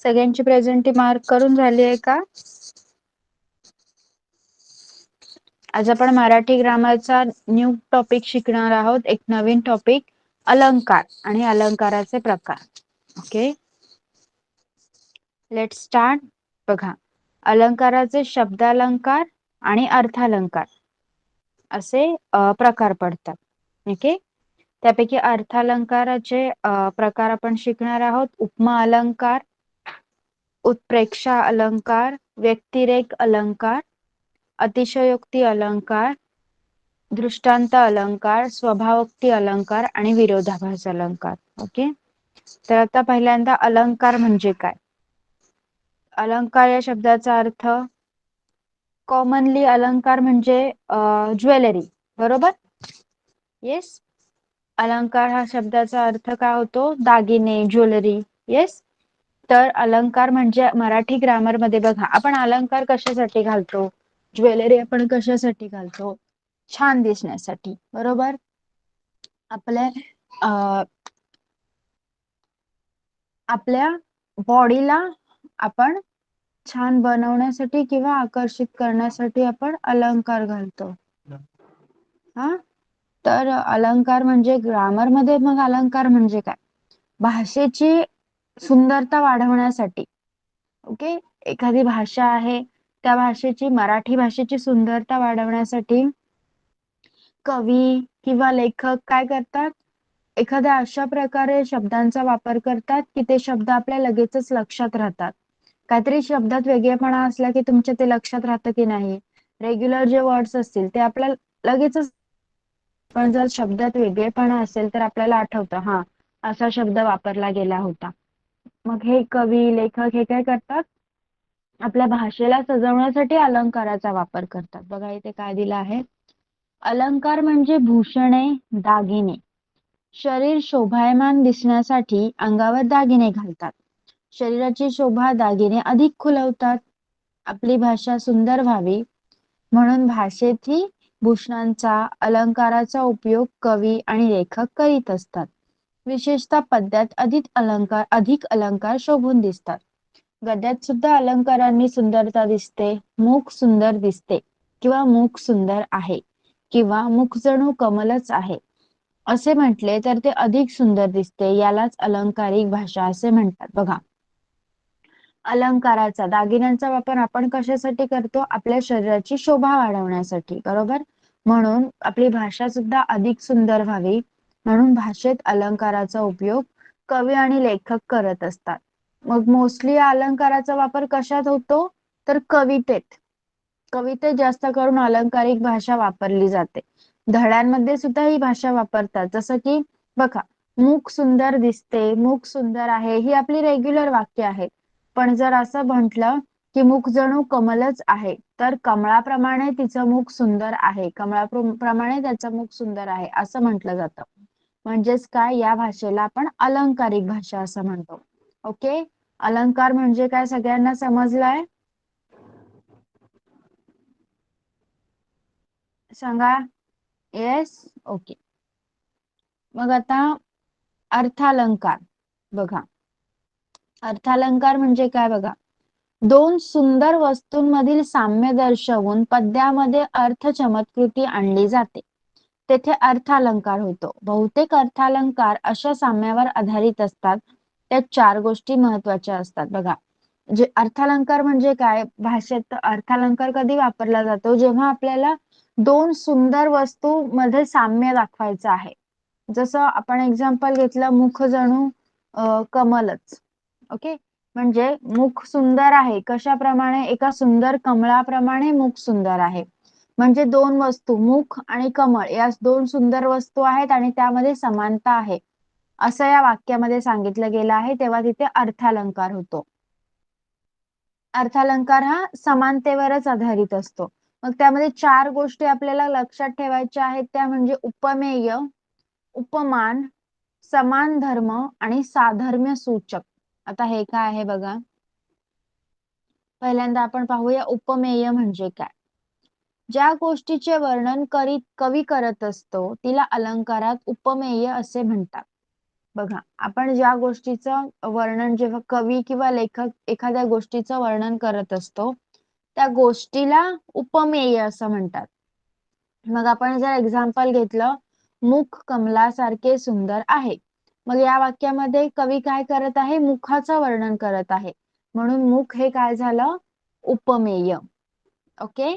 सगळ्यांची presenty mark करून झाली आहे का? आज आपण मराठी ग्रामरचा न्यू टॉपिक शिकणार आहोत. एक नवीन टॉपिक, अलंकार आणि अलंकाराचे प्रकार. Okay, let's start. बघा, अलंकाराचे शब्दालंकार आणि अर्थालंकार असे प्रकार पडतात. ओके, त्यापैकी अर्थालंकाराचे प्रकार आपण शिकणार आहोत. उपमा अलंकार, उत्प्रेक्षा अलंकार, व्यक्तिरेख अलंकार, अतिशयोक्ती अलंकार, दृष्टांत अलंकार, स्वभावोक्ती अलंकार आणि विरोधाभास अलंकार. ओके, तर आता पहिल्यांदा अलंकार म्हणजे काय? अलंकार या शब्दाचा अर्थ कॉमनली अलंकार म्हणजे ज्वेलरी, बरोबर? येस, अलंकार हा शब्दाचा अर्थ काय होतो? दागिने, ज्वेलरी. येस, तर अलंकार म्हणजे मराठी ग्रामर मध्ये बघा, आपण अलंकार कशासाठी घालतो? ज्वेलरी आपण कशासाठी घालतो? छान दिसण्यासाठी, बरोबर? आपल्या बॉडीला आपण छान बनवण्यासाठी किंवा आकर्षित करण्यासाठी आपण अलंकार घालतो. हा, तर अलंकार म्हणजे ग्रामर मध्ये मग अलंकार म्हणजे काय? भाषेची सुंदरता वाढवण्यासाठी. ओके, एखादी भाषा आहे, त्या भाषेची, मराठी भाषेची सुंदरता वाढवण्यासाठी कवी किंवा लेखक काय करतात? एखाद्या अशा प्रकारे शब्दांचा वापर करतात की ते शब्द आपल्या लगेचच लक्षात राहतात. काहीतरी शब्दात वेगळेपणा असला की तुमच्या ते लक्षात राहतं की नाही? रेग्युलर जे वर्ड्स असतील ते आपल्याला लगेचच, पण जर शब्दात वेगळेपणा असेल तर आपल्याला आठवतं, हा असा शब्द वापरला गेला होता. मग हे कवी, लेखक हे काय करतात? आपल्या भाषेला सजवण्यासाठी अलंकाराचा वापर करतात. बघा इथे काय दिलं आहे, अलंकार म्हणजे भूषणे, दागिने. शरीर शोभायमान दिसण्यासाठी अंगावर दागिने घालतात. शरीराची शोभा दागिने अधिक खुलवतात. आपली भाषा सुंदर व्हावी म्हणून भाषेतही भूषणांचा, अलंकाराचा उपयोग कवी आणि लेखक करीत असतात. विशेषतः पद्यात अधिक अलंकार शोभून दिसतात. गद्यात सुद्धा अलंकारांनी सुंदरता दिसते. मुख सुंदर दिसते किंवा मुख सुंदर आहे किंवा मुख जणू कमलच आहे असे म्हटले तर ते अधिक सुंदर दिसते. यालाच अलंकारिक भाषा असे म्हणतात. बघा, अलंकाराचा, दागिन्यांचा वापर आपण कशासाठी करतो? आपल्या शरीराची शोभा वाढवण्यासाठी, बरोबर? म्हणून आपली भाषा सुद्धा अधिक सुंदर व्हावी म्हणून भाषेत अलंकाराचा उपयोग कवी आणि लेखक करत असतात. मग मोस्टली या अलंकाराचा वापर कशात होतो? तर कवितेत. कवितेत जास्त करून अलंकारिक भाषा वापरली जाते. धड्यांमध्ये सुद्धा ही भाषा वापरतात. जसं की बघा, मुख सुंदर दिसते, मुख सुंदर आहे, ही आपली रेग्युलर वाक्य आहेत. पण जर असं म्हटलं की मुख जणू कमलच आहे, तर कमळाप्रमाणे तिचं मुख सुंदर आहे, कमळाप्रमाणे त्याचं मुख सुंदर आहे असं म्हटलं जातं. म्हणजेच काय, या भाषेला आपण अलंकारिक भाषा असं म्हणतो. ओके, अलंकार म्हणजे काय सगळ्यांना समजलाय? सांगा. Yes, okay. मग आता अर्थालंकार. बघा, अर्थालंकार म्हणजे काय? बघा, दोन सुंदर वस्तूंमधील साम्य दर्शवून पद्यामध्ये अर्थ चमत्कृती आणली जाते, तेथे अर्थालंकार होतो. बहुतेक अर्थालंकार अशा साम्यावर आधारित असतात. त्यात चार गोष्टी महत्वाच्या असतात. बघा, जे अर्थालंकार म्हणजे काय? भाषेत अर्थालंकार कधी वापरला जातो? जेव्हा आपल्याला दोन सुंदर वस्तू मध्ये साम्य दाखवायचं आहे. जसं आपण एक्झाम्पल घेतलं, मुख जणू कमलच. ओके, म्हणजे मुख सुंदर आहे, कशाप्रमाणे? एका सुंदर कमळाप्रमाणे मुख सुंदर आहे. म्हणजे दोन वस्तू, मुख आणि कमळ, या दोन सुंदर वस्तू आहेत आणि त्यामध्ये समानता आहे असं या वाक्यामध्ये सांगितलं गेलं आहे, तेव्हा तिथे अर्थालंकार होतो. अर्थालंकार हा समानतेवरच आधारित असतो. मग त्यामध्ये चार गोष्टी आपल्याला लक्षात ठेवायच्या आहेत, त्या म्हणजे उपमेय, उपमान, समान धर्म आणि साधर्म्य सूचक. आता हे काय आहे बघा, पहिल्यांदा आपण पाहूया उपमेय म्हणजे काय. ज्या गोष्टीचे वर्णन कवी करत असतो तिला अलंकारात उपमेय असे म्हणतात. बघा, आपण ज्या गोष्टीचं वर्णन जेव्हा कवी किंवा लेखक एखाद्या गोष्टीचं वर्णन करत असतो त्या गोष्टीला उपमेय असं म्हणतात. मग आपण जर एक्झाम्पल घेतलं, मुख कमलासारखे सुंदर आहे. मग या वाक्यामध्ये कवी काय करत आहे, मुखाचं वर्णन करत आहे, म्हणून मुख हे काय झालं, उपमेय. ओके,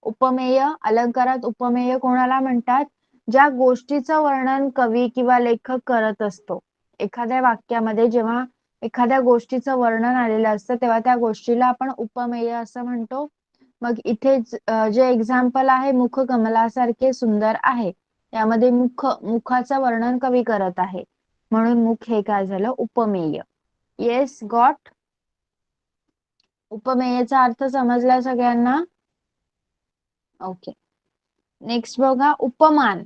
उपमेय अलंकारात उपमेय कोणाला म्हणतात, ज्या गोष्टीचं वर्णन कवी किंवा लेखक करत असतो. एखाद्या वाक्यामध्ये जेव्हा एखाद्या गोष्टीचं वर्णन आलेलं असतं तेव्हा त्या गोष्टीला आपण उपमेय असं म्हणतो. मग इथे जे एक्झाम्पल आहे, मुख कमलासारखे सुंदर आहे, यामध्ये मुखाचं वर्णन कवी करत आहे, म्हणून मुख हे काय झालं, उपमेय. Yes got. उपमेयचा अर्थ समजला सगळ्यांना? ओके, नेक्स्ट बघा, उपमान.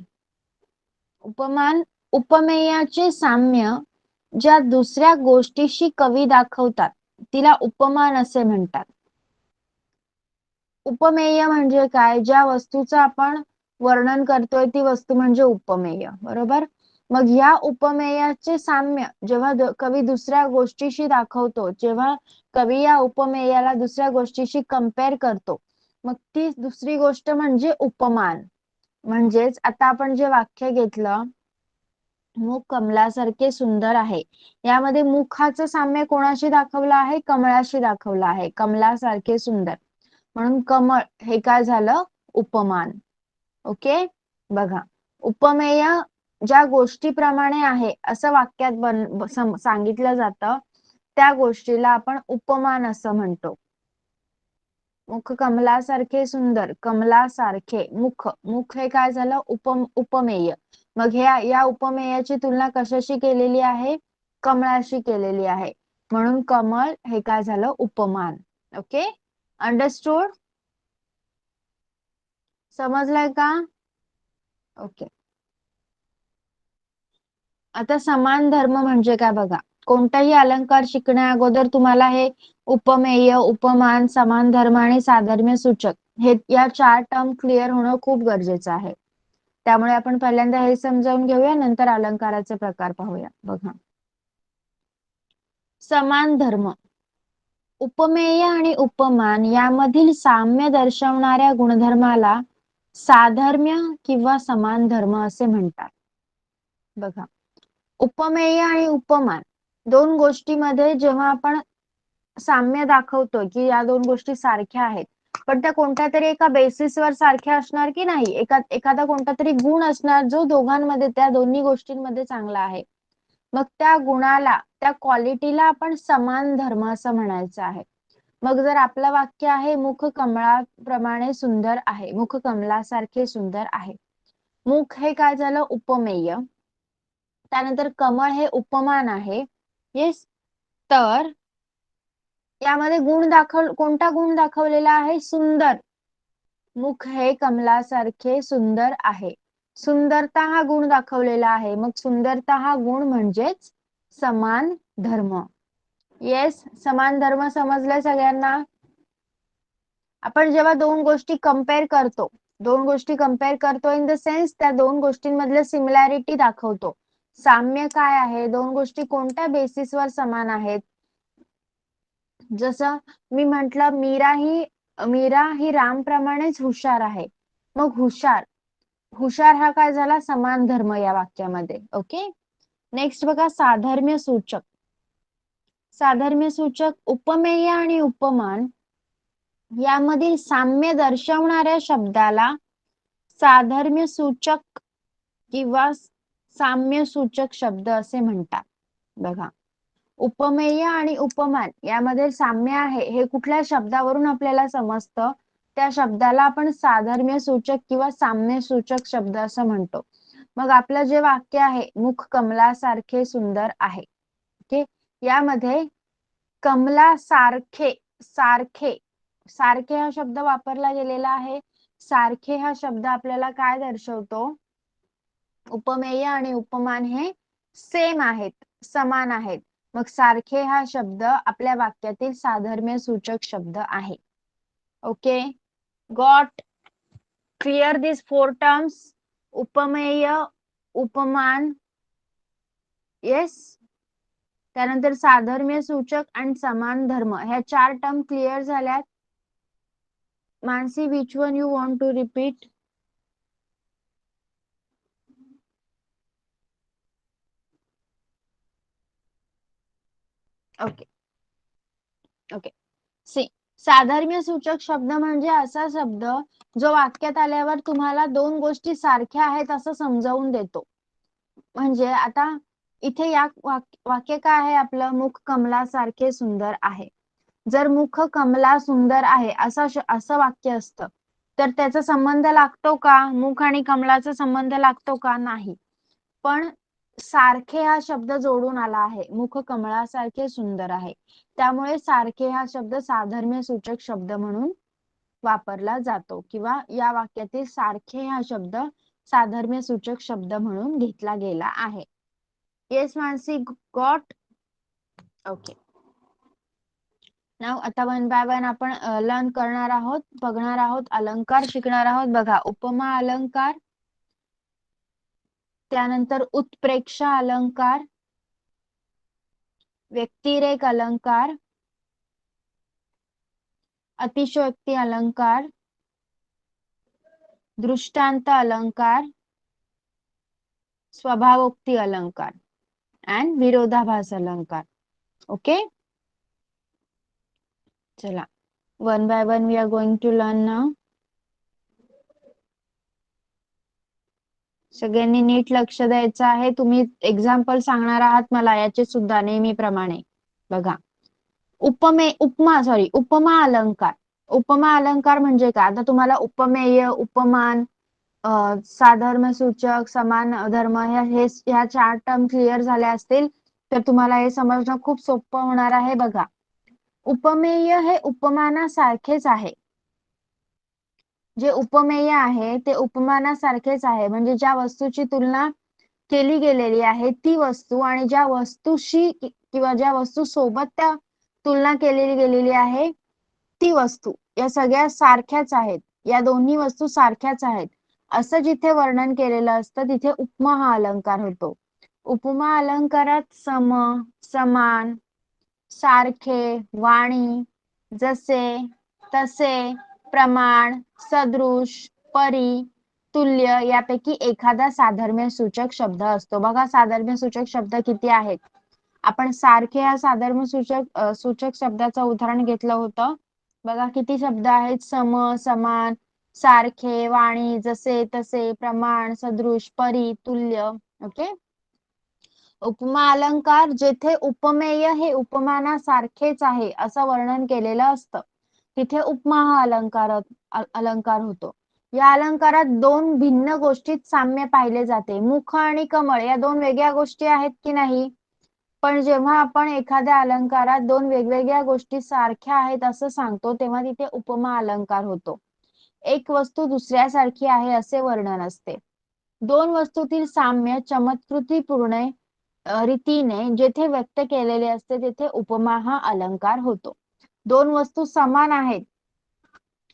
उपमान, उपमेयाचे साम्य ज्या दुसऱ्या गोष्टीशी कवी दाखवतात तिला उपमान असे म्हणतात. उपमेय म्हणजे काय, ज्या वस्तूचं आपण वर्णन करतोय ती वस्तू म्हणजे उपमेय, बरोबर. मग या उपमेयाचे साम्य जेव्हा कवी दुसऱ्या गोष्टीशी दाखवतो, जेव्हा कवी या उपमेयाला दुसऱ्या गोष्टीशी कंपेअर करतो, मग ती दुसरी गोष्ट म्हणजे उपमान. म्हणजेच आता आपण जे वाक्य घेतलं, मुख कमलासारखे सुंदर आहे, यामध्ये मुखाचं साम्य कोणाशी दाखवलं आहे, कमळाशी दाखवलं आहे, कमलासारखे सुंदर, म्हणून कमळ हे काय झालं, उपमान. ओके, बघा, उपमेय ज्या गोष्टीप्रमाणे आहे असं वाक्यात सांगितलं जातं त्या गोष्टीला आपण उपमान असं म्हणतो. मुख कमलासारखे सुंदर, कमलासारखे मुख, मुख हे काय झालं, उपमेय. मग या उपमेयाची तुलना कशाशी केलेली आहे, कमळाशी केलेली आहे, म्हणून कमळ हे काय झालं, उपमान. ओके, अंडरस्टूड, समजलंय का? ओके, आता समान धर्म म्हणजे काय बघा, कोणताही अलंकार शिकण्या अगोदर तुम्हाला हे उपमेय, उपमान, समान धर्म आणि साधर्म्य सूचक हे या 4 टर्म क्लिअर होणं खूप गरजेचं आहे. त्यामुळे आपण पहिल्यांदा हे समजावून घेऊया, नंतर अलंकाराचे प्रकार पाहूया. बघा, समान धर्म, उपमेय आणि उपमान यामधील साम्य दर्शवणाऱ्या गुणधर्माला साधर्म्य किंवा समान धर्म असे म्हणतात. बघा, उपमेय आणि उपमान दोन गोष्टीमध्ये जेव्हा आपण साम्य दाखवतो की या दोन गोष्टी सारख्या आहेत, पण त्या कोणत्या तरी एका बेसिसवर सारख्या असणार की नाही, एखादा कोणता तरी गुण असणार जो दोघांमध्ये, त्या दोन्ही गोष्टींमध्ये चांगला आहे, मग त्या गुणाला, त्या क्वालिटीला आपण समान धर्म असं म्हणायचं आहे. मग जर आपलं वाक्य आहे, मुख कमळाप्रमाणे सुंदर आहे, मुख कमलासारखे सुंदर आहे, मुख हे काय झालं, उपमेय, त्यानंतर कमळ हे उपमान आहे. येस, तर यामध्ये कोणता गुण दाखवलेला आहे, सुंदर. मुख हे कमलासारखे सुंदर आहे, सुंदरता हा गुण दाखवलेला आहे, मग सुंदरता हा गुण म्हणजेच समान धर्म. येस, समान धर्म समजलाय सगळ्यांना? आपण जेव्हा दोन गोष्टी कंपेअर करतो इन द सेन्स त्या दोन गोष्टींमधल्या सिमिलॅरिटी दाखवतो. साम्य काय आहे, दोन गोष्टी कोणत्या बेसिसवर समान आहेत. जसं मी म्हंटल, मीरा ही रामप्रमाणेच हुशार आहे, मग हुशार हा काय झाला, समान धर्म या वाक्यामध्ये. ओके, नेक्स्ट बघा, साधर्म्य सूचक. साधर्म्य सूचक, उपमेय आणि उपमान यामधील साम्य दर्शवणाऱ्या शब्दाला साधर्म्य सूचक किंवा साम्य सूचक शब्द असे म्हणतात. बघा, उपमेय आणि उपमान यामध्ये साम्य आहे हे कुठल्या शब्दावरून आपल्याला समजतं, त्या शब्दाला आपण साधर्म्य सूचक किंवा साम्य सूचक शब्द असं म्हणतो. मग आपलं जे वाक्य आहे, मुख कमलासारखे सुंदर आहे, ओके, यामध्ये कमलासारखे, सारखे, सारखे हा शब्द वापरला गेलेला आहे. सारखे हा शब्द आपल्याला काय दर्शवतो, उपमेय आणि उपमान हे सेम आहेत, समान आहेत, मग सारखे हा शब्द आपल्या वाक्यातील साधर्म्य सूचक शब्द आहे. ओके, गॉट क्लिअर दिस 4 टर्म्स, उपमेय, उपमान. येस. त्यानंतर साधर्म्य सूचक आणि समान धर्म ह्या 4 टर्म क्लिअर झाल्यात. Mansi, which one you want to repeat? Okay okay. See, साधर्म्य सूचक शब्द म्हणजे असा शब्द जो वाक्यात आल्यावर तुम्हाला दोन गोष्टी सारख्या आहेत असं समजावून देतो. म्हणजे आता इथे या वाक्य काय आहे आपलं, मुख कमलासारखे सुंदर आहे. जर मुख कमला सुंदर आहे असं वाक्य असतं तर त्याचा संबंध लागतो का, मुख आणि कमलाचा संबंध लागतो का, नाही. पण सारखे हा शब्द जोडून आला आहे, मुख कमळासारखे सुंदर आहे, त्यामुळे सारखे हा शब्द साधर्म्य सूचक शब्द म्हणून वापरला जातो किंवा या वाक्यातील सारखे हा शब्द साधर्म्य सूचक शब्द म्हणून घेतला गेला आहे. Yes Mansi, got. ओके. नाव आता वन बाय वन आपण लर्न करणार आहोत, बघणार आहोत, अलंकार शिकणार आहोत. बघा, उपमा अलंकार, त्यानंतर उत्प्रेक्षा अलंकार, व्यक्तिरेक अलंकार, अतिशयोक्ती अलंकार, दृष्टांत अलंकार, स्वभावोक्ती अलंकार and विरोधाभास अलंकार. ओके, चला, one by one we are going to learn now. सगळ्यांनी नीट लक्ष द्यायचं आहे. तुम्ही एक्झाम्पल सांगणार आहात मला याचे सुद्धा नेहमीप्रमाणे. बघा, उपमा अलंकार. उपमा अलंकार म्हणजे काय, आता तुम्हाला उपमेय, उपमान, साधर्म्य सूचक, समान धर्म ह्या 4 टर्म क्लिअर झाल्या असतील तर तुम्हाला हे समजणं खूप सोपं होणार आहे. बघा, उपमेय हे उपमानासारखेच आहे. जे उपमेय आहे ते उपमानासारखेच आहे, म्हणजे ज्या वस्तूची तुलना केली गेलेली आहे ती वस्तू आणि ज्या वस्तूशी किंवा ज्या वस्तू सोबत त्या तुलना केलेली गेलेली आहे ती वस्तू, या सगळ्या सारख्याच आहेत, या दोन्ही वस्तू सारख्याच आहेत असं जिथे वर्णन केलेलं असतं तिथे उपमा हा अलंकार होतो. उपमा अलंकारात सम, समान, सारखे, वाणी, जसे, तसे, प्रमाण, सदृश, परी, तुल्य यापैकी एखादा साधर्म्य सूचक शब्द असतो. बघा, साधर्म्य सूचक शब्द किती आहेत. आपण सारखे या साधर्म्य सूचक शब्दाचं उदाहरण घेतलं होतं. बघा किती शब्द आहेत, सम, समान, सारखे, वाणी, जसे, तसे, प्रमाण, सदृश, परी, तुल्य. ओके. उपमा अलंकार जेथे उपमेय हे उपमानासारखेच आहे असं वर्णन केलेलं असतं तिथे उपमा हा अलंकार होतो. या अलंकारात दोन भिन्न गोष्टीत साम्य पाहिले जाते. मुख आणि कमळ या दोन वेगळ्या गोष्टी आहेत की नाही, पण जेव्हा आपण एखाद्या अलंकारात दोन वेगवेगळ्या गोष्टी सारख्या आहेत असं सांगतो तेव्हा तिथे उपमा अलंकार होतो. एक वस्तू दुसऱ्यासारखी आहे असे वर्णन असते. दोन वस्तूतील साम्य चमत्कृतीपूर्ण रीतीने जेथे व्यक्त केलेले असते तिथे उपमा हा अलंकार होतो. दोन वस्तू समान आहेत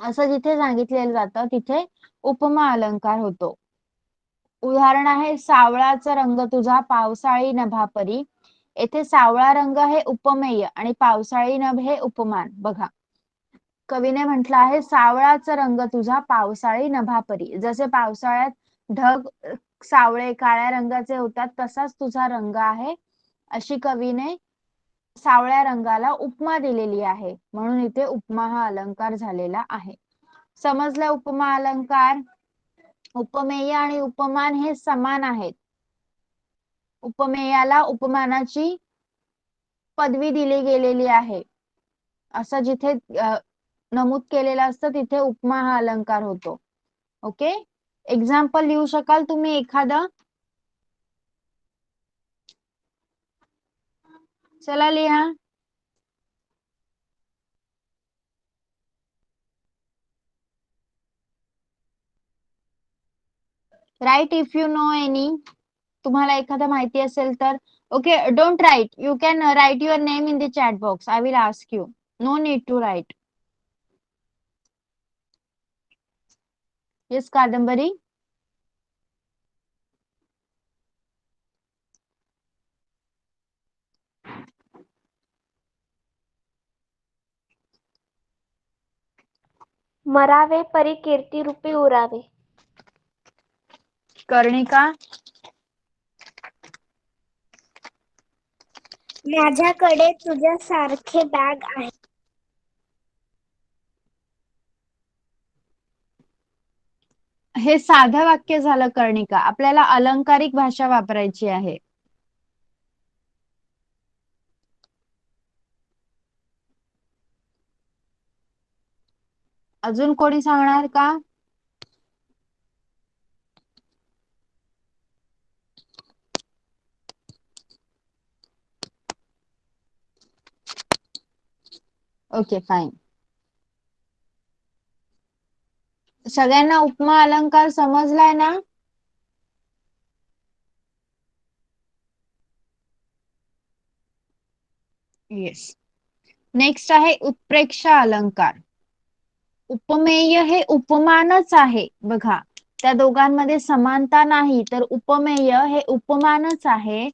असं जिथे सांगितलेलं जातं तिथे उपमा अलंकार होतो. उदाहरण आहे, सावळाचा रंग तुझा पावसाळी नभापरी. येथे सावळा रंग हे उपमेय आणि पावसाळी नभ हे उपमान. बघा, कवीने म्हटलं आहे सावळाचा रंग तुझा पावसाळी नभापरी. जसे पावसाळ्यात ढग सावळे काळ्या रंगाचे होतात तसाच तुझा रंग आहे, अशी कवीने सावळ्या रंगाला उपमा दिलेली आहे, म्हणून इथे उपमा हा अलंकार झालेला आहे. समजलं उपमा अलंकार. उपमेय आणि उपमान हे समान आहेत. उपमेयाला उपमानाची पदवी दिली गेलेली आहे असं जिथे नमूद केलेलं असतं तिथे उपमा हा अलंकार होतो. ओके, एक्झाम्पल लिहू शकाल तुम्ही एखादं? चला लिहा. Write if you know any. तुम्हाला एखादा माहिती असेल तर. Okay, don't write, you can write your name in the chat box. I will ask you. No need to write. Yes Kadambari. मरावे परी कीर्ती रूपी उरावे. कर्णिका. माझ्याकडे तुझ्यासारखे बॅग आहे. हे साधं वाक्य झालं कर्णिका. आपल्याला अलंकारिक भाषा वापरायची आहे. अजून कोणी सांगणार का? Okay fine. सगळ्यांना उपमा अलंकार समजलाय ना? येस. नेक्स्ट आहे उत्प्रेक्षा अलंकार. उपमेय हे उपमानच आहे. बघा, त्या दोघांमध्ये समानता नाही, तर उपमेय हे उपमानच आहे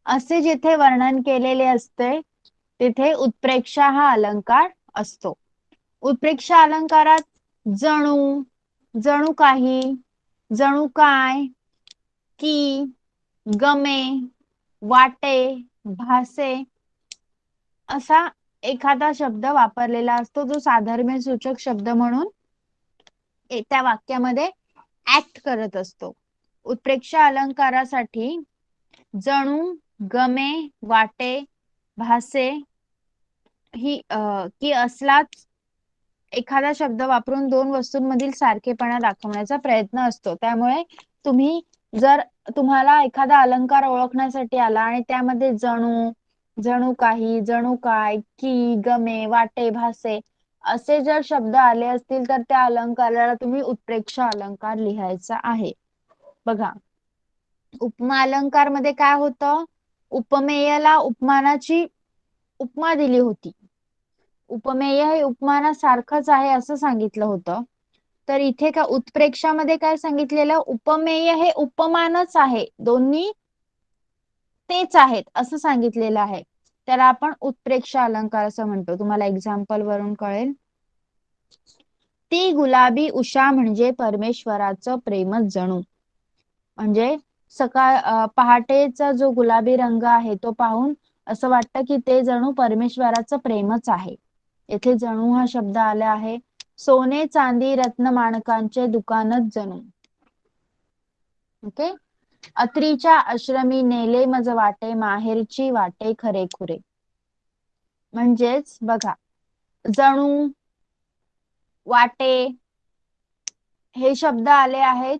असे जिथे वर्णन केलेले असते तिथे उत्प्रेक्षा हा अलंकार असतो. उत्प्रेक्षा अलंकारात जणू, जणू काही, जणू काय, की, गमे, वाटे, भासे असा एखादा शब्द वापरलेला असतो जो साधर्म्य सूचक शब्द म्हणून त्या वाक्यामध्ये ऍक्ट करत असतो. उत्प्रेक्षा अलंकारासाठी जणू, गमे, वाटे, भासे ही की असलाच एखादा शब्द वापरून दोन वस्तूंमधील सारखेपणा दाखवण्याचा प्रयत्न असतो. त्यामुळे तुम्ही जर तुम्हाला एखादा अलंकार ओळखण्यासाठी आला आणि त्यामध्ये जणू, जणू काही, जणू काय, की, गमे, वाटे, भासे असे जर शब्द आले असतील तर त्या अलंकाराला तुम्ही उत्प्रेक्षा अलंकार लिहायचा आहे. बघा, उपमा अलंकार मध्ये काय होतं, उपमेयला उपमानाची उपमा दिली होती. उपमेय हे उपमानासारखंच आहे असं सांगितलं होतं. तर इथे का उत्प्रेक्षामध्ये काय सांगितलेलं, उपमेय हे उपमानच आहे, दोन्ही तेच आहेत असं सांगितलेलं आहे. त्याला आपण उत्प्रेक्षा अलंकार असं म्हणतो. तुम्हाला एक्झाम्पल वरून कळेल. ती गुलाबी उषा म्हणजे परमेश्वराचं प्रेमच जणू. म्हणजे पहाटेचा जो गुलाबी रंग आहे तो पाहून असं वाटतं की ते जणू परमेश्वराचं प्रेमच आहे. येथे जणू हा शब्द आला आहे. सोने चांदी रत्न माणकांचे दुकानच जणू. ओके. अत्रीच्या आश्रमी नेले मज वाटे माहेरची वाटे खरे खुरे. म्हणजेच बघा, जणू, वाटे हे शब्द आले आहेत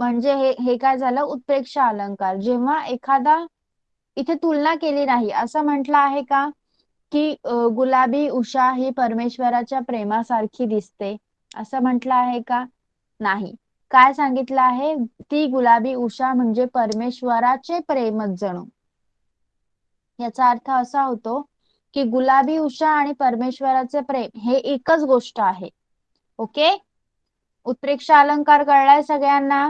म्हणजे हे काय झालं, उत्प्रेक्षा अलंकार. जेव्हा एखादा इथे तुलना केली नाही, असं म्हटलं आहे का की गुलाबी उषा ही परमेश्वराच्या प्रेमासारखी दिसते असं म्हटलं आहे का? नाही. काय सांगितलं आहे, ती गुलाबी उषा म्हणजे परमेश्वराचे प्रेमच जणू. याचा अर्थ असा होतो की गुलाबी उषा आणि परमेश्वराचे प्रेम हे एकच गोष्ट आहे. ओके. उत्प्रेक्षा अलंकार कळलाय सगळ्यांना?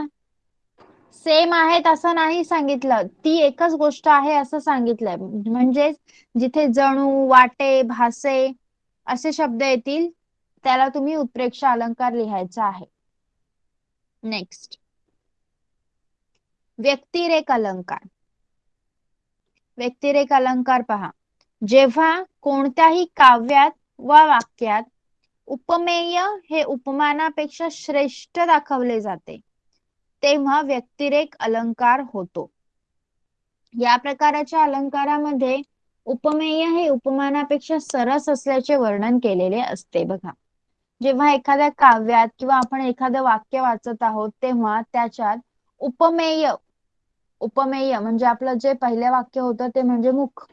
सेम आहेत असं नाही सांगितलं, ती एकच गोष्ट आहे असं सांगितलंय. म्हणजे जिथे जणू, वाटे, भासे असे शब्द येतील त्याला तुम्ही उत्प्रेक्षा अलंकार लिहायचा आहे. नेक्स्ट, व्यक्तिरेक अलंकार. व्यक्तिरेक अलंकार पहा, जेव्हा कोणत्याही काव्यात वा वाक्यात उपमेय हे उपमानापेक्षा श्रेष्ठ दाखवले जाते तेव्हा व्यक्तिरेक अलंकार होतो. या प्रकारच्या अलंकारामध्ये उपमेय हे उपमानापेक्षा सरस असल्याचे वर्णन केलेले असते. बघा, जेव्हा एखाद्या काव्यात किंवा आपण एखादं वाक्य वाचत आहोत तेव्हा त्याच्यात उपमेय, उपमेय म्हणजे आपलं जे पहिलं वाक्य होतं ते म्हणजे मुख,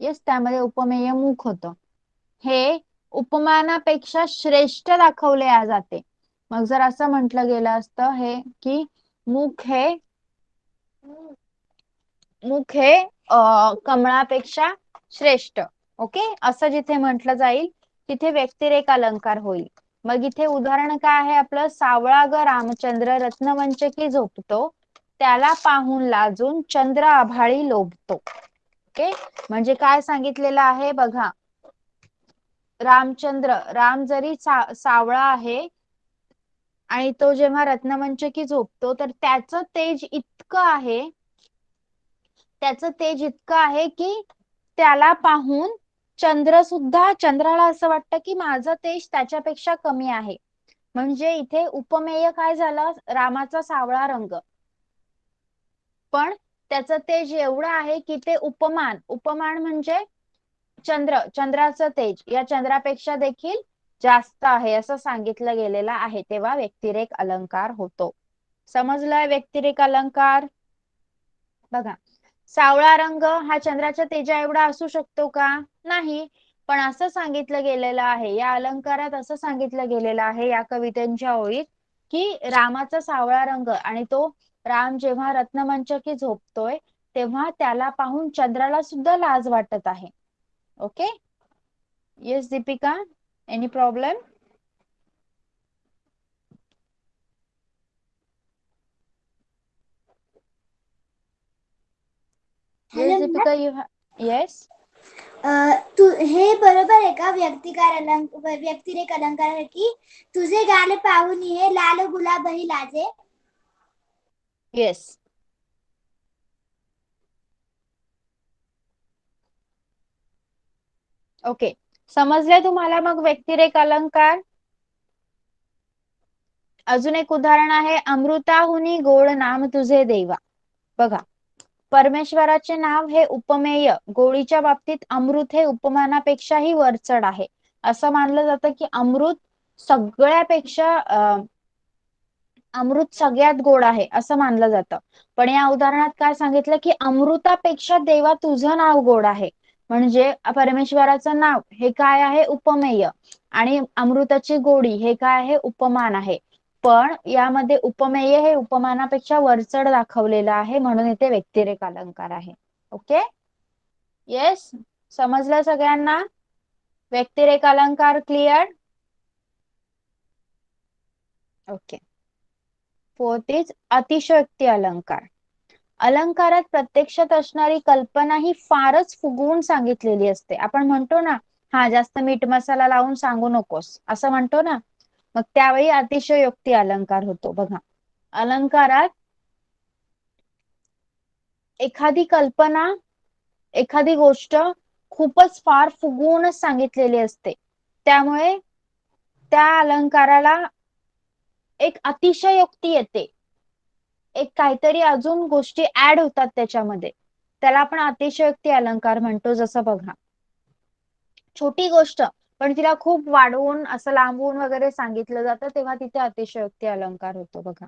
येस, त्यामध्ये उपमेय मुख होतं, हे उपमानापेक्षा श्रेष्ठ दाखवले जाते. मग जर असं म्हटलं गेलं असतं हे की मुख हे कमळापेक्षा श्रेष्ठ, ओके, असं जिथे म्हटलं जाईल तिथे व्यक्तिरेक अलंकार होईल. मग इथे उदाहरण काय आहे आपलं, सावळा ग रामचंद्र रत्नवंचकी झोपतो त्याला पाहून लाजून चंद्र आभाळी लोभतो. ओके, म्हणजे काय सांगितलेलं आहे बघा, राम जरी सावळा आहे आणि तो जेव्हा रत्नमंचकी झोपतो तर त्याचं तेज इतकं आहे, की त्याला पाहून चंद्राला असं वाटतं की माझं तेज त्याच्यापेक्षा कमी आहे. म्हणजे इथे उपमेय काय झालं, रामाचा सावळा रंग, पण त्याचं तेज एवढं आहे की ते उपमान म्हणजे चंद्राचं तेज या चंद्रापेक्षा देखील जास्त आहे असं सांगितलं गेलेलं आहे. तेव्हा व्यक्तिरेक अलंकार होतो. समजलाय व्यक्तिरेक अलंकार? बघा, सावळा रंग हा चंद्राच्या तेजा एवढा असू शकतो का? नाही. पण असं सांगितलं गेलेलं आहे, या अलंकारात असं सांगितलं गेलेलं आहे या कवितेच्या ओळीत, की रामाचा सावळा रंग आणि तो राम जेव्हा रत्नमंचकी झोपतोय तेव्हा त्याला पाहून चंद्राला सुद्धा लाज वाटत आहे. Okay. Yes Deepika, any problem? Yes Deepika, you yes. तू हे बरोबर आहे का? व्यक्तिरेख अलंकार की तुझे गाल पाहून हे लाल गुलाबही लाजे. येस. ओके, समजले तुम्हाला मग व्यक्तिरेख अलंकार? अजून एक उदाहरण आहे, अमृताहुनी गोड नाम तुझे देवा. बघा, परमेश्वराचे नाव हे उपमेय, गोडीच्या बाबतीत अमृत हे उपमानापेक्षाही वरचढ आहे. असं मानलं जातं की अमृत सगळ्यात गोड आहे असं मानलं जातं. पण या उदाहरणात काय सांगितलं की अमृतापेक्षा देवा तुझं नाव गोड आहे. म्हणजे परमेश्वराचं नाव हे काय आहे? उपमेय. आणि अमृताची गोडी हे काय आहे? उपमान आहे. पण यामध्ये उपमेय हे उपमानापेक्षा वरचढ दाखवलेलं आहे, म्हणून इथे व्यक्तिरेख अलंकार आहे. ओके. येस, समजलं सगळ्यांना? व्यक्तिरेख अलंकार क्लिअर? ओके. फोर्थ इज अतिशयोक्ती अलंकार. अलंकारात प्रत्यक्षात असणारी कल्पना ही फारच फुगवून सांगितलेली असते. आपण म्हणतो ना, हा जास्त मीठ मसाला लावून सांगू नकोस असं म्हणतो ना, मग त्यावेळी अतिशयोक्ती अलंकार होतो. बघा, अलंकारात एखादी कल्पना, एखादी गोष्ट खूपच फार फुगवूनच सांगितलेली असते, त्यामुळे त्या अलंकाराला एक अतिशयोक्ती येते, एक काहीतरी अजून गोष्टी ऍड होतात त्याच्यामध्ये, त्याला आपण अतिशयोक्ती अलंकार म्हणतो. जसं बघा, छोटी गोष्ट पण तिला खूप वाढवून असं लांबवून वगैरे सांगितलं जातं, तेव्हा तिथे अतिशयोक्ती अलंकार होतो. बघा,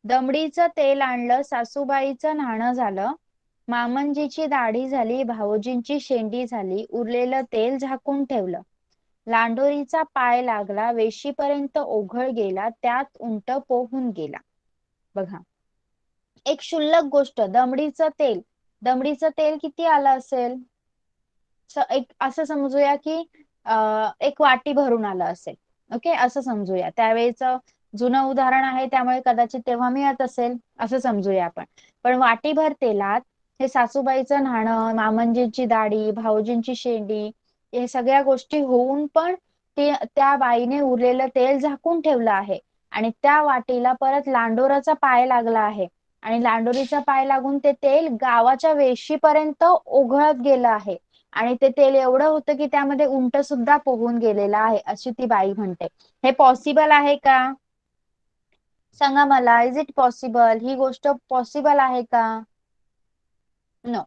दमडीचं तेल आणलं, सासूबाईचं न्हाणं झालं, मामंजीची दाढी झाली, भाऊजींची शेंडी झाली, उरलेलं तेल झाकून ठेवलं, लांडोरीचा पाय लागला, वेशीपर्यंत ओघळ गेला, त्यात उंट पोहून गेला. बघा, एक क्षुल्लक गोष्ट, दमडीचं तेल किती आलं असेल? एक असं समजूया की एक वाटी भरून आलं असेल. ओके, असं समजूया. त्यावेळेचं जुनं उदाहरण आहे, त्यामुळे कदाचित तेव्हा मिळत असेल असं समजूया आपण. पण वाटीभर तेलात हे सासूबाईचं न्हाणं, मामंजींची दाढी, भाऊजींची शेंडी, हे सगळ्या गोष्टी होऊन पण त्या बाईने उरलेलं तेल झाकून ठेवलं आहे. आणि त्या वाटीला परत लांडोराचा पाय लागला आहे. आणि लांडोरीचा पाय लागून ते तेल गावाच्या वेशीपर्यंत ओघळत गेलं आहे. आणि ते तेल एवढं होतं की त्यामध्ये उंट सुद्धा पोहून गेलेला आहे, अशी ती बाई म्हणते. हे पॉसिबल आहे का? सांगा मला, इज इट पॉसिबल? ही गोष्ट पॉसिबल आहे का? नो,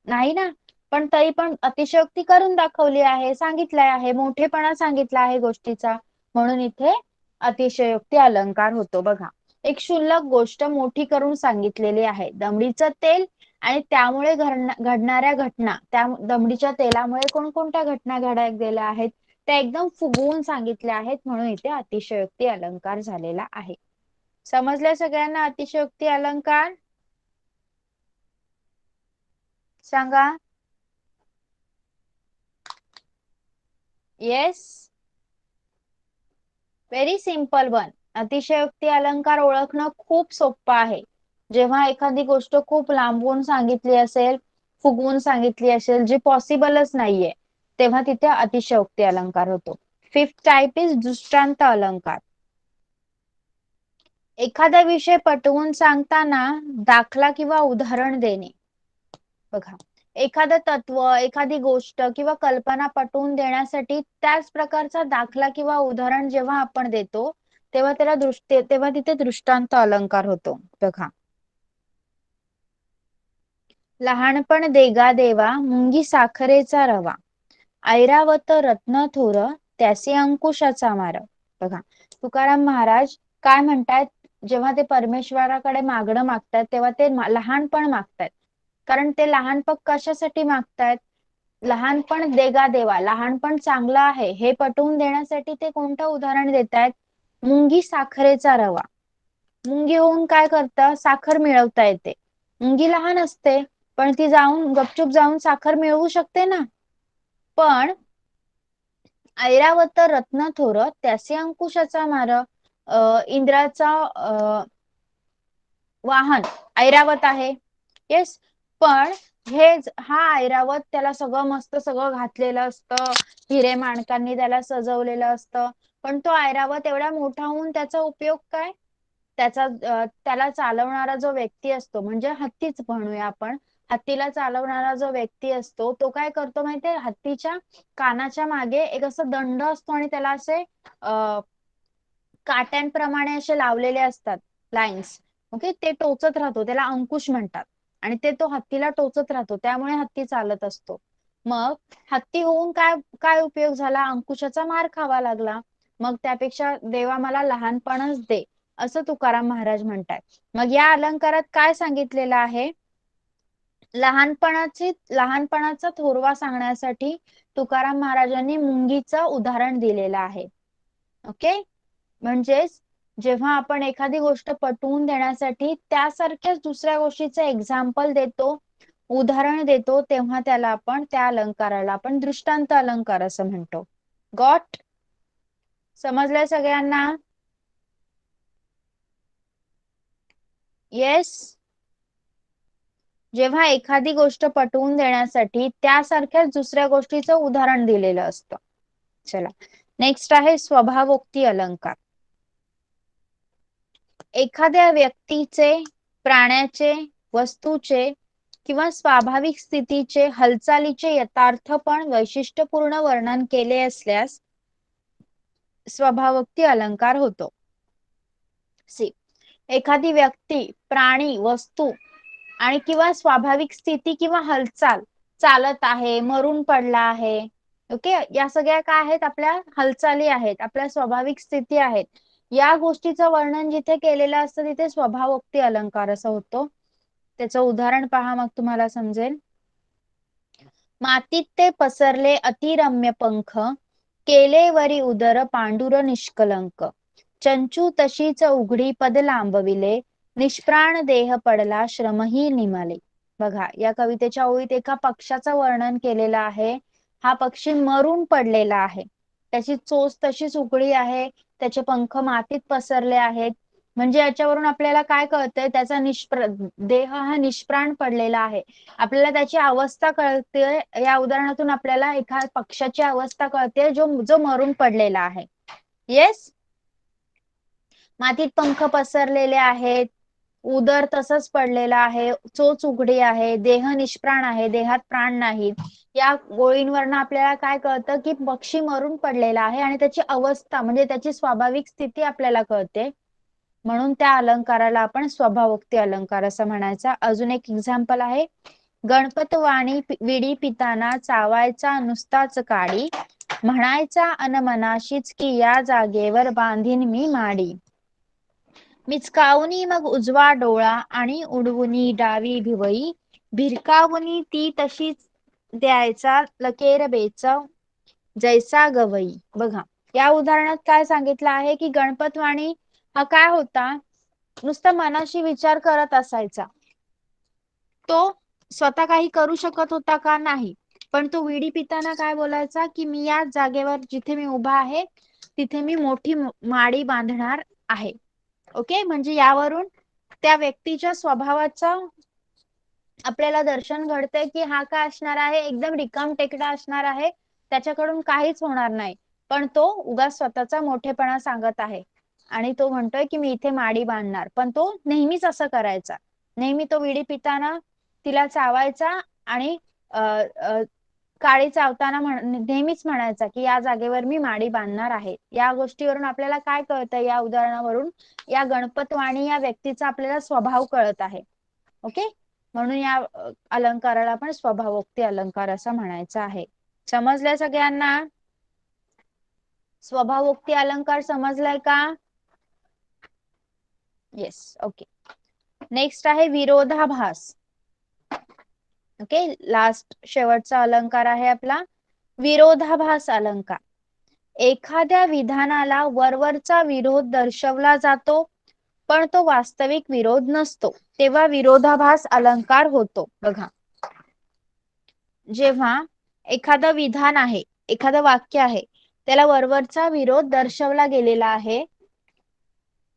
नाही ना. पण तरी पण अतिशयोक्ती करून दाखवली आहे, सांगितलंय आहे, मोठेपणा सांगितला आहे गोष्टीचा, म्हणून इथे अतिशयोक्ती अलंकार होतो. बघा, एक क्षुल्लक गोष्ट मोठी करून सांगितलेली आहे, दमडीचं तेल, आणि त्यामुळे घडणाऱ्या घटना, त्या दमडीच्या तेलामुळे कोणकोणत्या घटना घडल्या आहेत त्या एकदम फुगवून सांगितल्या आहेत, म्हणून इथे अतिशयोक्ती अलंकार झालेला आहे. समजल्या सगळ्यांना अतिशयोक्ती अलंकार? सांगा. Yes, very simple one. अतिशयोक्ती अलंकार ओळखणं खूप सोपं आहे. जेव्हा एखादी गोष्ट खूप लांबवून सांगितली असेल, फुगवून सांगितली असेल, जी पॉसिबलच नाहीये, तेव्हा तिथे अतिशयोक्ती अलंकार होतो. 5th टाइप इज दृष्टांत अलंकार. एखादा विषय पटवून सांगताना दाखला किंवा उदाहरण देणे. बघा, एखादं तत्व, एखादी गोष्ट किंवा कल्पना पटवून देण्यासाठी त्याच प्रकारचा दाखला किंवा उदाहरण जेव्हा आपण देतो तेव्हा तिथे दृष्टांत अलंकार होतो. बघा, लहानपण देगा देवा मुंगी साखरेचा रवा, ऐरावत रत्न थोर त्यासी अंकुशाचा मार. बघा, तुकाराम महाराज काय म्हणतात, जेव्हा ते परमेश्वराकडे मागणं मागतात तेव्हा ते लहानपण मागतात. कारण ते लहानपण कशासाठी मागतायत? लहानपण देगा देवा, लहानपण चांगलं आहे हे पटवून देण्यासाठी ते कोणतं उदाहरण देत आहेत? मुंगी साखरेचा रवा. मुंगी होऊन काय करतं? साखर मिळवता येते. मुंगी लहान असते पण ती गपचूप जाऊन साखर मिळवू शकते ना. पण ऐरावत रत्न थोर त्याचे अंकुशाचा मार, इंद्राचा वाहन ऐरावत आहे. येस, पण हा ऐरावत त्याला सगळं मस्त सगळं घातलेलं असतं, हिरे माणकांनी त्याला सजवलेलं असतं, पण तो ऐरावत एवढा मोठा होऊन त्याचा उपयोग काय? त्याला चालवणारा जो व्यक्ती असतो, म्हणजे हत्तीच म्हणूया आपण, हत्तीला चालवणारा जो व्यक्ती असतो तो काय करतो माहितीये? हत्तीच्या कानाच्या मागे एक असं दंड असतो आणि त्याला असे काट्यांप्रमाणे असे लावलेले असतात लाईन्स. ओके, ते टोचत राहतो, त्याला अंकुश म्हणतात. आणि ते तो हत्तीला टोचत राहतो, त्यामुळे हत्ती चालत असतो. मग हत्ती होऊन काय काय उपयोग झाला? अंकुशाचा मार खावा लागला. मग त्यापेक्षा देवा मला लहानपणच दे, असं तुकाराम महाराज म्हणतात. मग या अलंकारात काय सांगितलेलं आहे? लहानपणाचा थोरवा सांगण्यासाठी तुकाराम महाराजांनी मुंगीचं उदाहरण दिलेलं आहे. ओके, म्हणजेच जेव्हा आपण एखादी गोष्ट पटवून देण्यासाठी त्यासारख्याच दुसऱ्या गोष्टीचं एक्झाम्पल देतो, उदाहरण देतो, तेव्हा त्या अलंकाराला आपण दृष्टांत अलंकार असं म्हणतो. गॉट? समजलंय सगळ्यांना? येस. जेव्हा एखादी गोष्ट पटवून देण्यासाठी त्यासारख्याच दुसऱ्या गोष्टीचं उदाहरण दिलेलं असतं. चला, नेक्स्ट आहे स्वभावोक्ती अलंकार. एखाद्या व्यक्तीचे, प्राण्याचे, वस्तूचे किंवा स्वाभाविक स्थितीचे, हालचालीचे यथार्थपण वैशिष्ट्यपूर्ण वर्णन केले असल्यास स्वभावोक्ती अलंकार होतो. एखादी व्यक्ती, प्राणी, वस्तू आणि किंवा स्वाभाविक स्थिती किंवा हालचाल, चालत आहे, मरून पडला आहे, ओके, या सगळ्या काय आहेत? आपल्या हालचाली आहेत, आपल्या स्वाभाविक स्थिती आहेत. या गोष्टीचं वर्णन जिथे केलेलं असतं तिथे स्वभावोक्ती अलंकार असं होतो. त्याचं उदाहरण पहा, मग तुम्हाला समजेल. मातीत ते पसरले अतिरम्य पंख, केले वरी उदर पांडुर निष्कलंक, चंचू तशीच उघडी पद लांबविले, निष्प्राण देह पडला श्रमही निमाले. बघा, या कवितेच्या ओळीत एका पक्षाचं वर्णन केलेलं आहे. हा पक्षी मरून पडलेला आहे, त्याची चोच तशीच उघडी आहे, त्याचे पंख मातीत पसरले आहेत. म्हणजे याच्यावरून आपल्याला काय कळतंय? त्याचा देह हा निष्प्राण पडलेला आहे. आपल्याला त्याची अवस्था कळते. या उदाहरणातून आपल्याला एका पक्षाची अवस्था कळते जो मरून पडलेला आहे. येस, मातीत पंख पसरलेले आहेत, उदर तसंच पडलेला आहे, चोच उघडी आहे, देह निष्प्राण आहे, देहात प्राण नाहीत. या गोळींवरनं आपल्याला काय कळतं? की पक्षी मरून पडलेला आहे आणि त्याची अवस्था म्हणजे त्याची स्वाभाविक स्थिती आपल्याला कळते. म्हणून त्या अलंकाराला आपण स्वभावोक्ती अलंकार असं म्हणायचा. अजून एक एक्झाम्पल आहे. गणपत वाणी विडी पिताना चावायचा नुसताच काडी, म्हणायचा अन मनाशीच की या जागेवर बांधीन मी माडी, मिचकावनी मग उजवा डोळा आणि उडवुनी डावी भिवई, भिरकावनी ती तशीच द्यायचा लकेर बेचव जैसा गवई. बघा, या उदाहरणात काय सांगितलं आहे? की गणपतवाणी हा काय होता? नुसता मनाशी विचार करत असायचा. तो स्वतः काही करू शकत होता का? नाही. पण तो विडी पिताना काय बोलायचा? की मी या जागेवर जिथे मी उभा आहे तिथे मी मोठी माडी बांधणार आहे. ओके, म्हणजे यावरून त्या व्यक्तीच्या स्वभावाचं आपल्याला दर्शन घडतंय की हा काय असणार आहे? एकदम रिकाम टेकडा असणार आहे, त्याच्याकडून काहीच होणार नाही, पण तो उगाच स्वतःचा मोठेपणा सांगत आहे आणि तो म्हणतोय की मी इथे माडी बांधणार, पण तो नेहमीच असं करायचा. नेहमी तो विडी पिताना तिला चावायचा आणि काळी चावताना नेहमीच म्हणायचा की या जागेवर मी माडी बांधणार आहे. या गोष्टीवरून आपल्याला काय कळतं, या उदाहरणावरून या गणपतवाणी या व्यक्तीचा आपल्याला स्वभाव कळत आहे. ओके, म्हणून या अलंकाराला आपण स्वभावोक्ती अलंकार असं म्हणायचं आहे. समजलंय सगळ्यांना? स्वभावोक्ती अलंकार समजलाय का? Yes, okay. नेक्स्ट आहे विरोधाभास. ओके, लास्ट शेवटचा अलंकार आहे आपला विरोधाभास अलंकार. एखाद्या विधानाला वरवरचा विरोध दर्शवला जातो, पण तो वास्तविक विरोध नसतो, तेव्हा विरोधाभास अलंकार होतो. बघा, जेव्हा एखादं विधान आहे, एखादं वाक्य आहे, त्याला वरवरचा विरोध दर्शवला गेलेला आहे,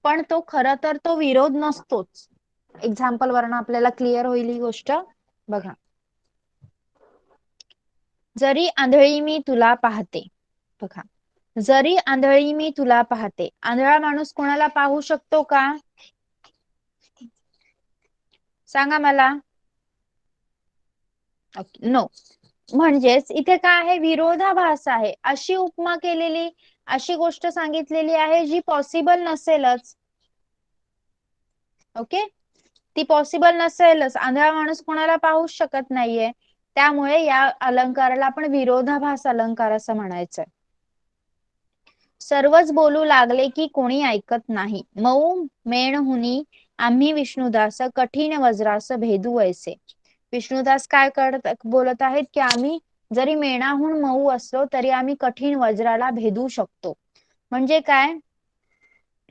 पण तो खरं तर तो विरोध नसतोच. एक्झाम्पल वरनं आपल्याला क्लिअर होईल ही गोष्ट. बघा, जरी आंधळी मी तुला पाहते. बघा, जरी आंधळी मी तुला पाहते. आंधळा माणूस कोणाला पाहू शकतो का? सांगा मला. नो. म्हणजेच इथे काय आहे, विरोधाभास आहे. अशी उपमा केलेली, अशी गोष्ट सांगितलेली आहे जी पॉसिबल नसेलच. ओके, ती पॉसिबल नसेलच. आंधळा माणूस कोणाला पाहूच शकत नाहीये, त्यामुळे या अलंकाराला आपण विरोधाभास अलंकार असं म्हणायचंय. सर्वच बोलू लागले की कोणी ऐकत नाही. मऊ मेणहुनी आम्ही विष्णुदास कठीण वज्रास भेदू वैसे. विष्णुदास काय बोलत आहेत की आम्ही जरी मेणाहून मऊ असलो तरी आम्ही कठीण वज्राला भेदू शकतो. म्हणजे काय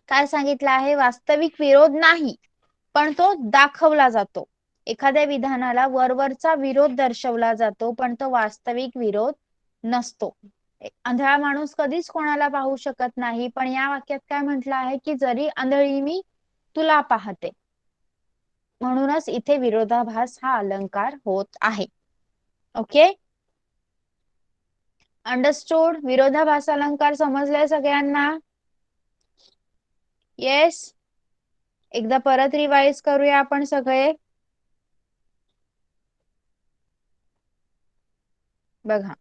काय सांगितलं आहे, वास्तविक विरोध नाही, पण तो दाखवला जातो. एखाद्या विधानाला वरवरचा विरोध दर्शवला जातो, पण तो वास्तविक विरोध नसतो. आंधळा माणूस कधीच कोणाला पाहू शकत नाही, पण या वाक्यात काय म्हटलं आहे की जरी आंधळी मी तुला पाहते. म्हणूनच इथे विरोधाभास हा अलंकार होत आहे. Okay, understood? विरोधाभास अलंकार समजलाय सगळ्यांना? येस, एकदा परत रिवाइज करूया आपण सगळे. बघा,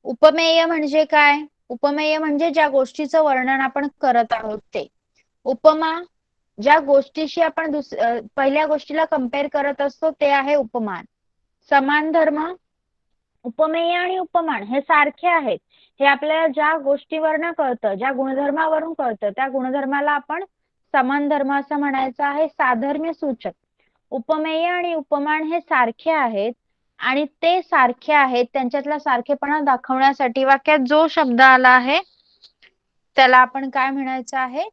उपमेय म्हणजे काय? उपमेय म्हणजे ज्या गोष्टीचं वर्णन आपण करत आहोत ते. उपमा, ज्या गोष्टीशी आपण पहिल्या गोष्टीला कंपेअर करत असतो ते आहे उपमान. समान धर्म, उपमेय आणि उपमान हे सारखे आहेत. हे आपल्याला ज्या गोष्टीवरनं कळतं, ज्या गुणधर्मावरून कळतं, त्या गुणधर्माला आपण समान धर्म असं म्हणायचं आहे. साधर्म्य सूचक. उपमेय आणि उपमान हे सारखे आहेत आणि ते सारखे आहेत, त्यांच्यातला सारखेपणा दाखवण्यासाठी वाक्यात जो शब्द आला आहे त्याला आपण काय म्हणायचं आहे,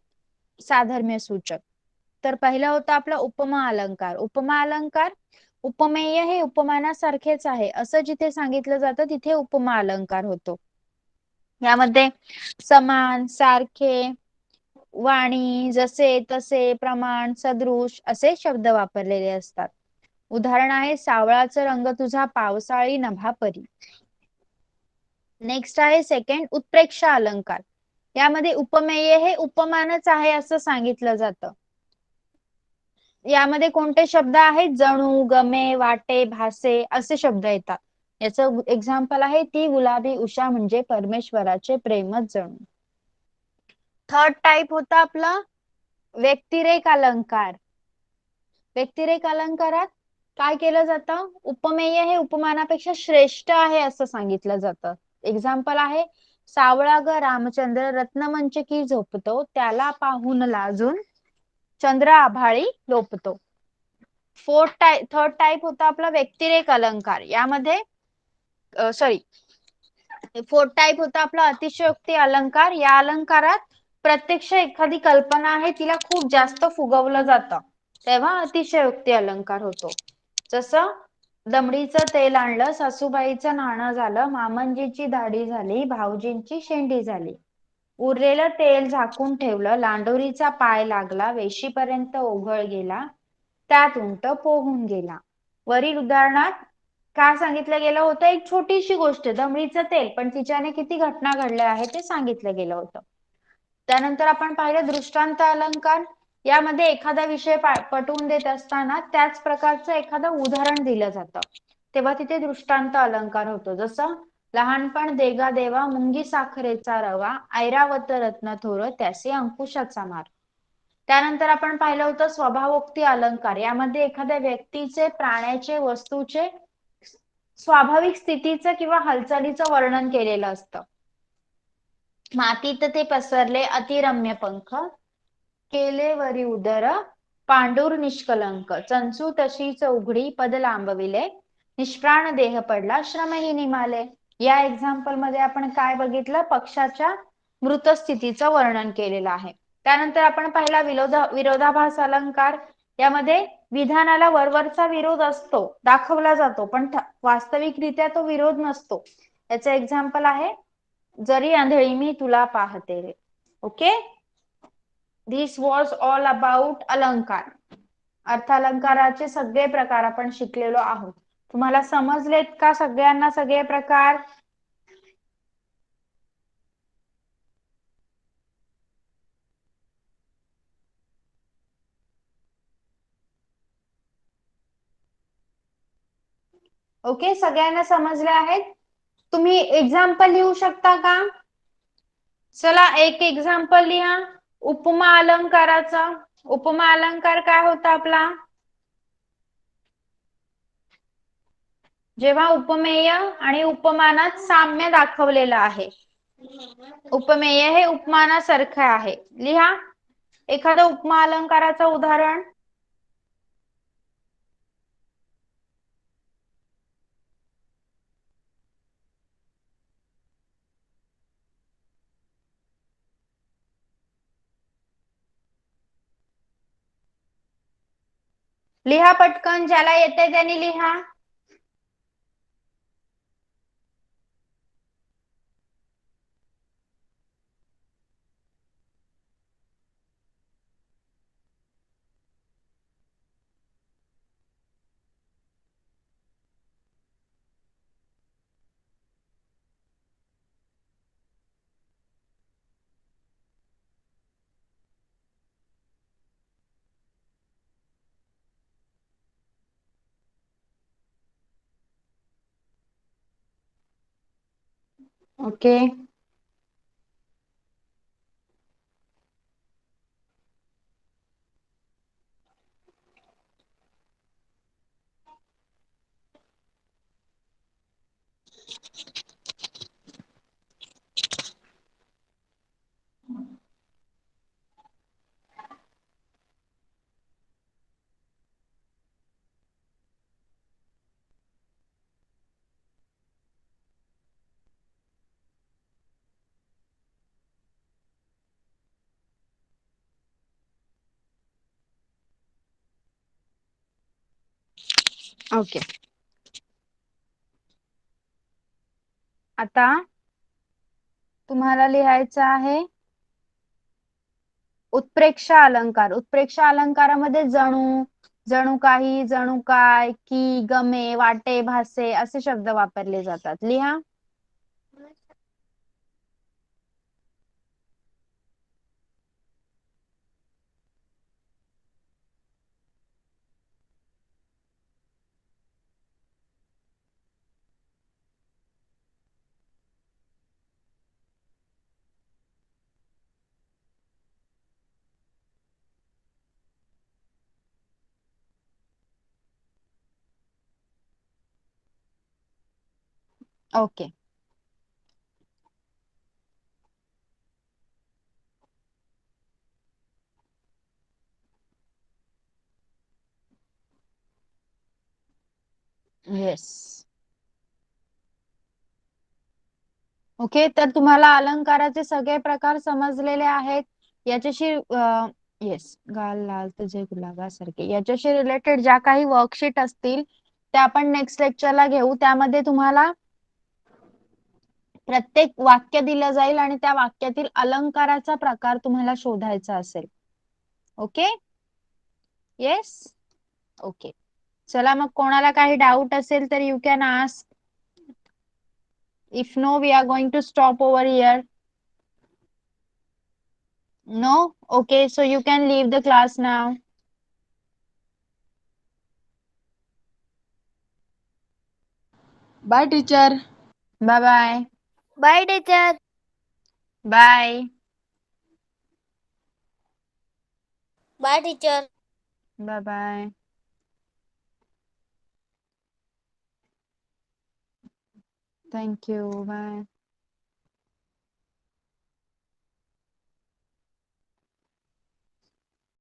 साधर्म्य सूचक. तर पहिला होता आपला उपमा अलंकार. उपमा अलंकार, उपमेय हे उपमानासारखेच आहे असं जिथे सांगितलं जातं तिथे उपमा अलंकार होतो. यामध्ये समान, सारखे, वाणी, जसे तसे, प्रमाण, सदृश असे शब्द वापरलेले असतात. उदाहरण आहे सावळाचा रंग तुझा पावसाळी नभापरी. नेक्स्ट आहे सेकंड उत्प्रेक्षा अलंकार. यामध्ये उपमेय हे उपमानच आहे असं सांगितलं जातं. यामध्ये कोणते शब्द आहेत, जणू, गमे, वाटे, भासे असे शब्द येतात. याचं एक्झाम्पल आहे ती गुलाबी उषा म्हणजे परमेश्वराचे प्रेमच जणू. थर्ड टाइप होता आपला व्यक्तिरेक अलंकार. व्यक्तिरेक अलंकारात काय केलं जातं, उपमेय हे उपमानापेक्षा श्रेष्ठ आहे असं सांगितलं जातं. एक्झाम्पल आहे सावळा ग रामचंद्र रत्नमंचकी झोपतो, त्याला पाहून लाजून चंद्र आभाळी लोपतो. थर्ड टाइप होता आपला व्यक्तिरेक अलंकार. यामध्ये फोर्थ टाइप होता आपला अतिशयोक्ती अलंकार. या अलंकारात प्रत्यक्ष एखादी कल्पना आहे तिला खूप जास्त फुगवलं जातं, तेव्हा अतिशयोक्ती अलंकार होतो. जसं दमडीचं तेल आणलं, सासूबाईचं नाणं झालं, मामंजीची दाढी झाली, भाऊजींची शेंडी झाली. उरलेलं तेल झाकून ठेवलं, लांडोरीचा पाय लागला, वेशीपर्यंत ओघळ गेला, त्यात उंट पोहून गेला. वरील उदाहरणात काय सांगितलं गेलं होतं? एक छोटीशी गोष्ट, दमडीचं तेल, पण तिच्याने किती घटना घडल्या आहेत ते सांगितलं गेलं होतं. त्यानंतर आपण पाहिलं दृष्टांत अलंकार. यामध्ये एखादा विषय पटवून देत असताना त्याच प्रकारचं एखादं उदाहरण दिलं जातं, तेव्हा तिथे दृष्टांत अलंकार होतो. जसं लहानपण देगा देवा, मुंगी साखरेचा रवा, ऐरावत रत्न थोर, त्याचे अंकुशाचा मार. त्यानंतर आपण पाहिलं होतं स्वभावोक्ती अलंकार. यामध्ये एखाद्या व्यक्तीचे, प्राण्याचे, वस्तूचे स्वाभाविक स्थितीचं किंवा हालचालीचं वर्णन केलेलं असतं. मातीत ते पसरले अतिरम्य पंख, केले वरी उदर, पांडुर निष्कलंक, चंचू तशीच उघडी, पद लांबविले, निष्प्राण देह पडला, श्रमही निमाले. या एक्झाम्पल मध्ये आपण काय बघितलं? पक्षाच्या मृत स्थितीचं वर्णन केलेलं आहे. त्यानंतर आपण पाहिला विरोधाभास अलंकार. यामध्ये विधानाला वरवरचा विरोध असतो, दाखवला जातो, पण वास्तविकरित्या तो विरोध नसतो. याचं एक्झाम्पल आहे जरी आंधळी मी तुला पाहते रे. Okay, this was all about alankar. अर्थालंकाराचे सगळे प्रकार आपण शिकलेलो आहोत. तुम्हाला समजलेत का सगळ्यांना सगळे प्रकार? ओके, सगळ्यांना समजले आहेत? तुम्ही एक्झाम्पल लिहू शकता का? चला एक एक्झाम्पल लिहा उपमा अलंकाराचा. उपमा अलंकार काय होता आपला? जेव्हा उपमेय आणि उपमानात साम्य दाखवलेलं आहे. उपमेय हे उपमानासारखं आहे. लिहा एखादं उपमा अलंकाराचं उदाहरण. लिहा पटकन, ज्याला येते त्यांनी लिहा. Okay, okay. आता तुम्हाला लिहायचं आहे उत्प्रेक्षा अलंकार. उत्प्रेक्षा अलंकारामध्ये जणू, जणू काही, जणू काय, की, गमे, वाटे, भासे असे शब्द वापरले जातात. लिहा. Okay, yes. ओके, तर तुम्हाला अलंकाराचे सगळे प्रकार समजलेले आहेत. याच्याशी येस, गाल लाल तुझे गुलाबासारखे, याच्याशी रिलेटेड ज्या काही वर्कशीट असतील त्या आपण नेक्स्ट लेक्चरला घेऊ. त्यामध्ये तुम्हाला प्रत्येक वाक्य दिलं जाईल आणि त्या वाक्यातील अलंकाराचा प्रकार तुम्हाला शोधायचा असेल. Okay, yes, okay. चला मग कोणाला काही डाऊट असेल तर you can ask. If no we are going to stop over here. No? Okay, so you can leave the class now. Bye teacher. Bye bye. Bye teacher. Bye. Bye teacher. Bye bye. Thank you. Bye.